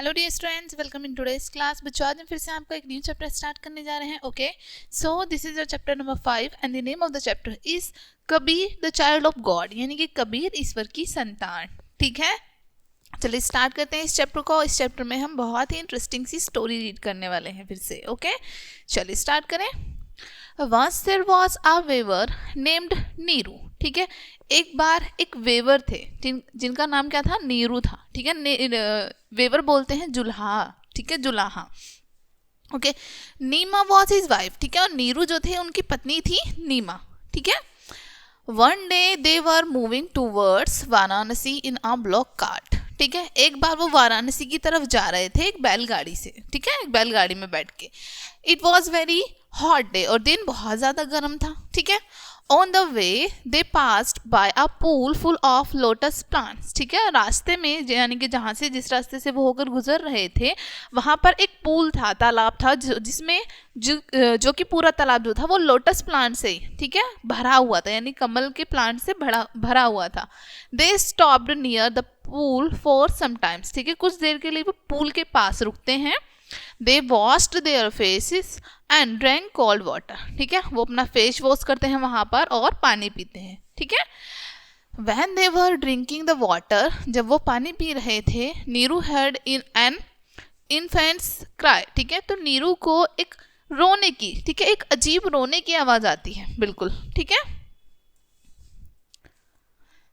Hello dear students, welcome in today's class. बच्चों आज हम फिर से आपका एक न्यू चैप्टर स्टार्ट करने जा रहे हैं। Okay, so this is your chapter number 5 and the name of the chapter is Kabir the child of God, यानी कि कबीर ईश्वर की संतान। ठीक है, चलिए स्टार्ट करते हैं इस चैप्टर को। इस चैप्टर में हम बहुत ही इंटरेस्टिंग सी स्टोरी रीड करने वाले हैं फिर से। ओके, चलिए स्टार्ट करें। Once there was a weaver named Neeru. ठीक है, एक बार एक वेवर थे जिनका नाम क्या था? नीरू था। ठीक है, वेवर बोलते हैं जुल्हा। ठीक है, जुलाहा। Okay, Neema was his wife. ठीक है, और नीरू जो थे उनकी पत्नी थी नीमा। ठीक है, one day they were moving towards Varanasi in a block cart. ठीक है, एक बार वो वाराणसी की तरफ जा रहे थे एक बैलगाड़ी से। ठीक है, एक बैलगाड़ी में बैठ के। It was very hot day, और दिन बहुत ज़्यादा गर्म था। ठीक है, on the way they passed by a pool full of lotus plants. ठीक है, रास्ते में यानी कि जहाँ से जिस रास्ते से वो होकर गुजर रहे थे वहाँ पर एक पूल था, तालाब था, जिसमें जो कि पूरा तालाब जो था वो लोटस प्लांट से, ठीक है, भरा हुआ था, यानी कमल के प्लांट से भरा हुआ था। They stopped near the pool for some times. ठीक है, कुछ देर के लिए वो पूल के पास रुकते हैं। They washed their faces and drank cold water. ठीक है, वो अपना फेस वॉश करते हैं वहां पर और पानी पीते हैं। ठीक है, when they were drinking the water, जब वो पानी पी रहे थे, Neeru heard in an infants cry. ठीक है, तो नीरू को एक रोने की, ठीक है, एक अजीब रोने की आवाज आती है, बिल्कुल। ठीक है,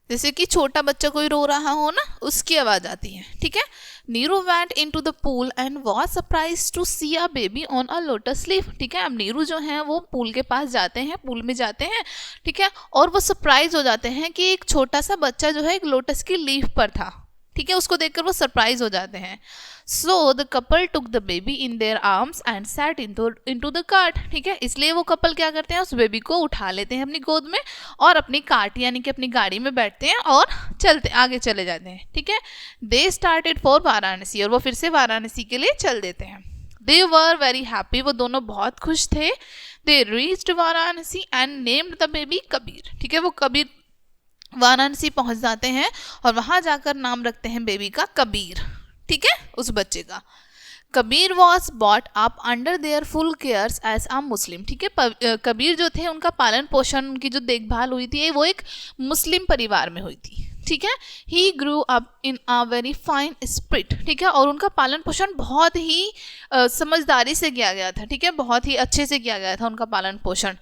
जैसे कि छोटा बच्चा कोई रो रहा हो ना, उसकी आवाज आती है। ठीक है, Neeru went into the pool and was surprised to see a baby on a lotus leaf. ठीक है, अब नीरू जो है वो पूल के पास जाते हैं, पूल में जाते हैं। ठीक है, और वो सरप्राइज हो जाते हैं कि एक छोटा सा बच्चा जो है एक लोटस की लीफ पर था। ठीक है, उसको देखकर वो सरप्राइज हो जाते हैं। So the couple took the baby in their arms and set into the cart. ठीक है, इसलिए वो कपल क्या करते हैं, उस बेबी को उठा लेते हैं अपनी गोद में और अपनी कार्ट यानी कि अपनी गाड़ी में बैठते हैं और आगे चले जाते हैं। ठीक है, दे स्टार्टेड फॉर वाराणसी, और वो फिर से वाराणसी के लिए चल देते हैं। दे वर वेरी हैप्पी, वो दोनों बहुत खुश थे। They reached Varanasi and named the baby Kabir. ठीक है, वो कबीर वाराणसी पहुंच जाते हैं और वहां जाकर नाम रखते हैं बेबी का कबीर। ठीक है, उस बच्चे का। Kabir was bought up under their full cares as a Muslim. ठीक है, कबीर जो थे उनका पालन पोषण, उनकी जो देखभाल हुई थी वो एक मुस्लिम परिवार में हुई थी। ठीक है, he grew up in a very fine spirit. ठीक है, और उनका पालन पोषण बहुत ही समझदारी से किया गया था। ठीक है, बहुत ही अच्छे से किया गया था उनका पालन पोषण।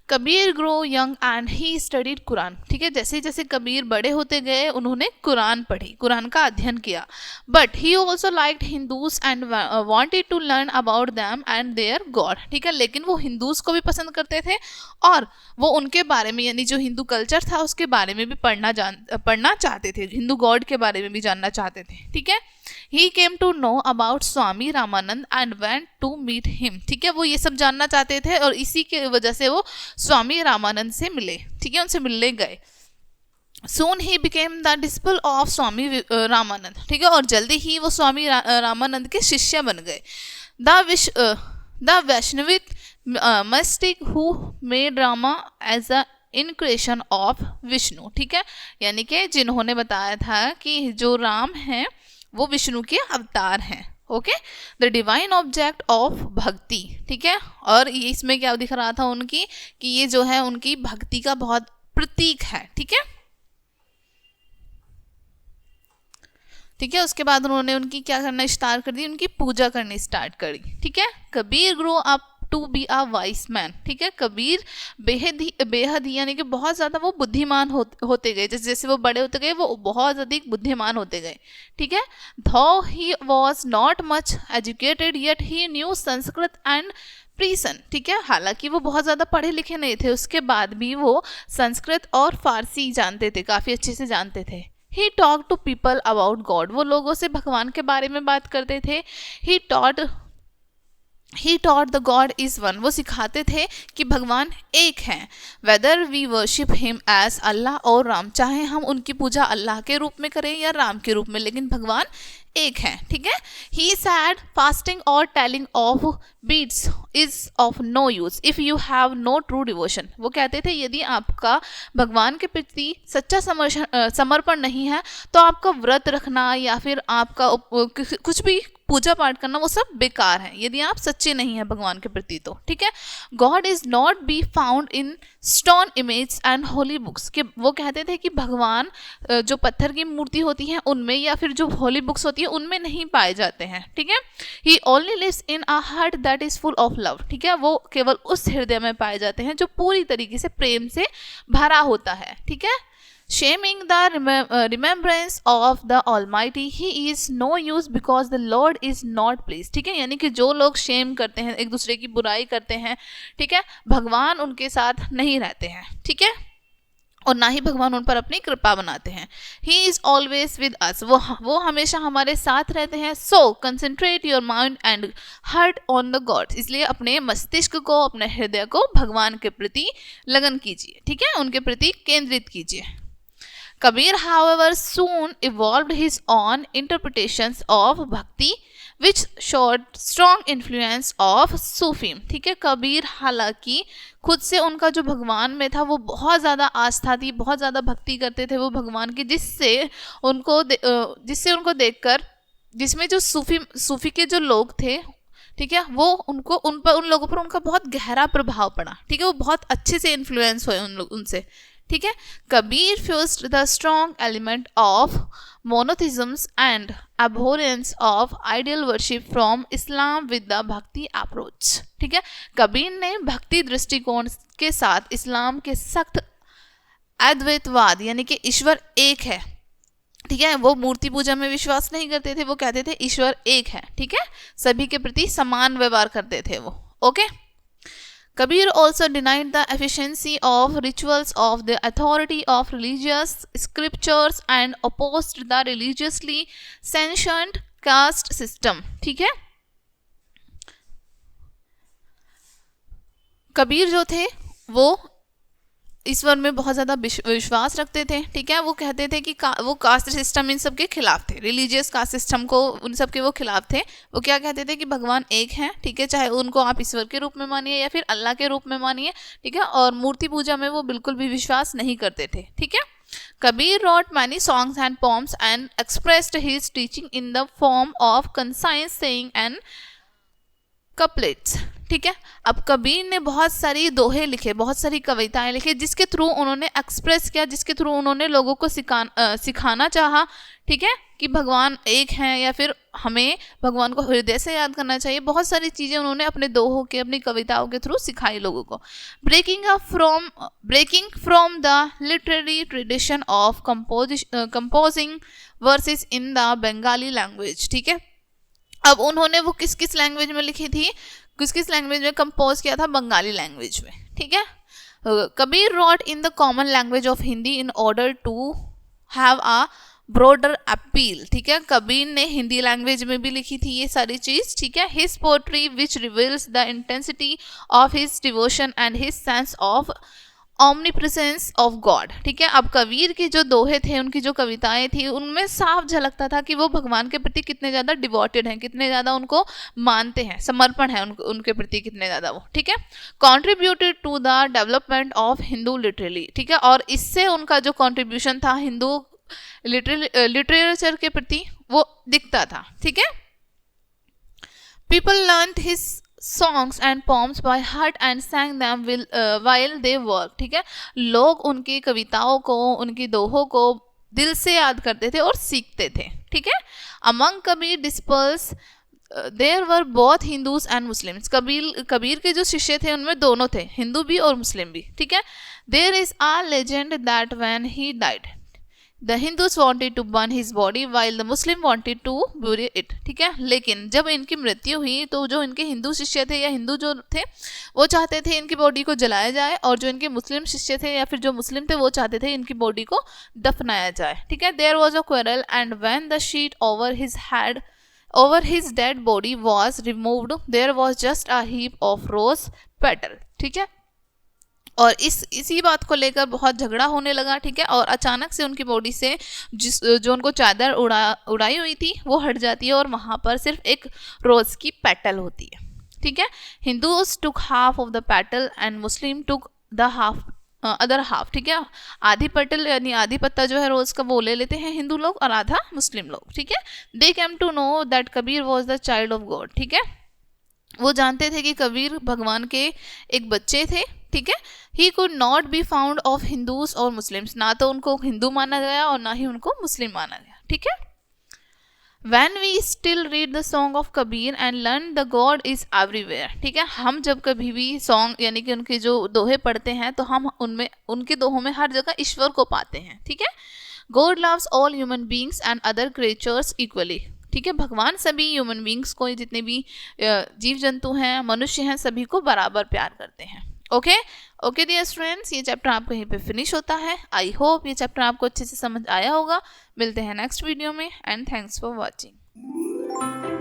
Kabir grow young and he studied Quran. ठीक है, जैसे जैसे कबीर बड़े होते गए उन्होंने कुरान पढ़ी, कुरान का अध्ययन किया। But he also liked Hindus and wanted to learn about them and their god. ठीक है, लेकिन वो हिंदूज को भी पसंद करते थे और वो उनके बारे में, यानी जो हिंदू कल्चर था उसके बारे में भी पढ़ना चाहते थे, हिंदू गॉड के बारे में भी जानना चाहते थे। ठीक है, he came to know about Swami Ramanand and went to meet him. ठीक है, वो ये सब जानना चाहते थे और इसी की वजह से वो स्वामी रामानंद से मिले। ठीक है, उनसे मिलने गए। Soon he became the disciple of Swami Ramanand. ठीक है, और जल्दी ही वो स्वामी रामानंद के शिष्य बन गए। The Vaishnavic mystic who made Rama as a incarnation of Vishnu. ठीक है, यानी कि जिन्होंने बताया था कि जो राम है वो विष्णु के अवतार हैं। Okay, the divine object of भक्ति। ठीक है, और इसमें क्या दिख रहा था उनकी, कि ये जो है उनकी भक्ति का बहुत प्रतीक है। ठीक है, ठीक है, उसके बाद उन्होंने उनकी क्या करना स्टार्ट कर दी, उनकी पूजा करनी स्टार्ट करी। ठीक है, Kabir grow up to be a wise man. ठीक है, कबीर बेहद ही यानी कि बहुत ज़्यादा वो बुद्धिमान होते गए। जैसे जैसे वो बड़े होते गए वो बहुत अधिक बुद्धिमान होते गए। ठीक है, थो he was not much educated yet he new Sanskrit and prison. ठीक है, हालांकि वो बहुत ज़्यादा पढ़े लिखे नहीं थे, उसके बाद भी वो संस्कृत और फारसी जानते थे, काफ़ी अच्छे से जानते थे। He talk to people about God, वो लोगों से भगवान के बारे में बात करते थे। He taught the God is one, वो सिखाते थे कि भगवान एक हैं। Whether we worship him as Allah और राम, चाहे हम उनकी पूजा अल्लाह के रूप में करें या राम के रूप में, लेकिन भगवान एक है, ठीक है. ही सैड फास्टिंग और telling of beads is of no use if you have no true devotion. वो कहते थे यदि आपका भगवान के प्रति सच्चा समर्पण नहीं है तो आपका व्रत रखना या फिर आपका कुछ भी पूजा पाठ करना वो सब बेकार है यदि आप सच्चे नहीं हैं भगवान के प्रति तो, ठीक है. God is not be found in stone image and holy books. कि वो कहते थे कि भगवान जो पत्थर की मूर्ति होती है उनमें या फिर जो होली बुक्स होती है उनमें नहीं पाए जाते हैं, ठीक है. He only lives in a heart that is full of love. ठीक है, वो केवल उस हृदय में पाए जाते हैं जो पूरी तरीके से प्रेम से भरा होता है, ठीक है. Shaming the remembrance of the Almighty, he is no use because the Lord is not pleased. ठीक है, यानी कि जो लोग शेम करते हैं, एक दूसरे की बुराई करते हैं, ठीक है, भगवान उनके साथ नहीं रहते हैं, ठीक है, और ना ही भगवान उन पर अपनी कृपा बनाते हैं. He is always with us. वो हमेशा हमारे साथ रहते हैं. So concentrate your mind and heart on the God. इसलिए अपने मस्तिष्क को, अपने हृदय को भगवान के प्रति लगन कीजिए, ठीक है, उनके प्रति केंद्रित कीजिए. Kabir, however, soon evolved his own interpretations of bhakti, which showed strong influence of Sufism. ठीक है, कबीर हालांकि खुद से उनका जो भगवान में था वो बहुत ज़्यादा आस्था थी, बहुत ज़्यादा भक्ति करते थे वो भगवान की, जिससे उनको देखकर जिसमें जो सूफी के जो लोग थे, ठीक है, वो उन लोगों पर उनका बहुत गहरा प्रभाव पड़ा, ठीक है, वो बहुत अच्छे से इन्फ्लुएंस हुए उनसे, ठीक है. Kabir fused the strong element of monotheisms and abhorrence of ideal worship from Islam with the bhakti approach. ठीक है, कबीर ने भक्ति दृष्टिकोण के साथ इस्लाम के सख्त अद्वैतवाद यानी कि ईश्वर एक है, ठीक है, वो मूर्ति पूजा में विश्वास नहीं करते थे, वो कहते थे ईश्वर एक है, ठीक है, सभी के प्रति समान व्यवहार करते थे वो. Okay. Kabir also denied the efficiency of rituals of the authority of religious scriptures and opposed the religiously sanctioned caste system. ठीक है, कबीर जो थे वो ईश्वर में बहुत ज़्यादा विश्वास रखते थे, ठीक है, वो कहते थे कि वो कास्ट सिस्टम इन सब के खिलाफ थे, रिलीजियस कास्ट सिस्टम को उन सब के वो खिलाफ थे. वो क्या कहते थे कि भगवान एक हैं, ठीक है, चाहे उनको आप ईश्वर के रूप में मानिए या फिर अल्लाह के रूप में मानिए, ठीक है, और मूर्ति पूजा में वो बिल्कुल भी विश्वास नहीं करते थे. ठीक है. Kabir wrote many songs and poems and expressed his teaching in the form of concise saying and couplets. ठीक है, अब कबीर ने बहुत सारी दोहे लिखे, बहुत सारी कविताएं लिखे, जिसके थ्रू उन्होंने एक्सप्रेस किया, जिसके थ्रू उन्होंने लोगों को सिखाना चाहा, ठीक है, कि भगवान एक हैं या फिर हमें भगवान को हृदय से याद करना चाहिए. बहुत सारी चीज़ें उन्होंने अपने दोहों के, अपनी कविताओं के थ्रू सिखाई लोगों को. Breaking from the literary tradition of composing verses in the Bengali language. ठीक है, अब उन्होंने वो किस लैंग्वेज में लिखी थी, किस लैंग्वेज में कंपोज किया था, बंगाली लैंग्वेज में. ठीक है. Kabir wrote in the common language of Hindi in order to have a broader appeal. ठीक है, कबीर ने हिंदी लैंग्वेज में भी लिखी थी ये सारी चीज. ठीक है. His poetry which reveals the intensity of his devotion and his sense of omnipresence of God. ठीक है, अब कबीर की जो दोहे थे, उनकी जो कविताएं थी, उनमें साफ झलकता था कि वो भगवान के प्रति कितने ज़्यादा डिवोटेड हैं, कितने ज़्यादा उनको मानते हैं, समर्पण है उनके प्रति कितने ज़्यादा वो. ठीक है, contributed to the development of Hindu literally. ठीक है, और इससे उनका जो कॉन्ट्रीब्यूशन था हिंदू लिटरेचर के प्रति वो दिखता था. ठीक है, people learn his songs and poems by heart and sang them while they work. ठीक है, लोग उनकी कविताओं को, उनकी दोहों को दिल से याद करते थे और सीखते थे. ठीक है. among Kabir disciples there were both Hindus and Muslims. Kabir के जो शिष्य थे उनमें दोनों थे, हिंदू भी और मुस्लिम भी. ठीक है. there is a legend that when he died the Hindus wanted to burn his body while the Muslim wanted to bury it. ठीक है, लेकिन जब इनकी मृत्यु हुई तो जो इनके हिंदू शिष्य थे या हिंदू जो थे वो चाहते थे इनकी बॉडी को जलाया जाए, और जो इनके मुस्लिम शिष्य थे या फिर जो मुस्लिम थे वो चाहते थे इनकी बॉडी को दफनाया जाए. ठीक है. There was a quarrel and when the sheet over his dead body was removed there was just a heap of rose petal. ठीक है, और इसी बात को लेकर बहुत झगड़ा होने लगा, ठीक है। और अचानक से उनकी बॉडी से जो उनको चादर उड़ाई हुई थी वो हट जाती है और वहाँ पर सिर्फ एक रोज़ की पेटल होती है, ठीक है। Hindus took half of the petal and Muslim took the half other half, ठीक है। आधी पेटल यानी आधी पत्ता जो है रोज का वो ले लेते हैं हिंदू लोग और आधा मुस्लिम लोग, ठीक है। They came to know that Kabir was the child of God, ठीक है। वो जानते थे कि कबीर भगवान के एक बच्चे थे, ठीक है। He could not be found of Hindus और मुस्लिम्स, ना तो उनको हिंदू माना गया और ना ही उनको मुस्लिम माना गया, ठीक है। When we still read the song of Kabir and learn the God is everywhere, ठीक है। हम जब कभी भी सॉन्ग यानी कि उनके जो दोहे पढ़ते हैं तो हम उनमें उनके दोहों में हर जगह ईश्वर को पाते हैं, ठीक है। God loves all human beings and other creatures equally, ठीक है। भगवान सभी ह्यूमन बींग्स को, जितने भी जीव जंतु हैं, मनुष्य हैं, सभी को बराबर प्यार करते हैं। ओके ओके डियर स्टूडेंट्स, ये चैप्टर आपका यहीं पे फिनिश होता है। आई होप ये चैप्टर आपको अच्छे से समझ आया होगा। मिलते हैं नेक्स्ट वीडियो में एंड थैंक्स फॉर वॉचिंग।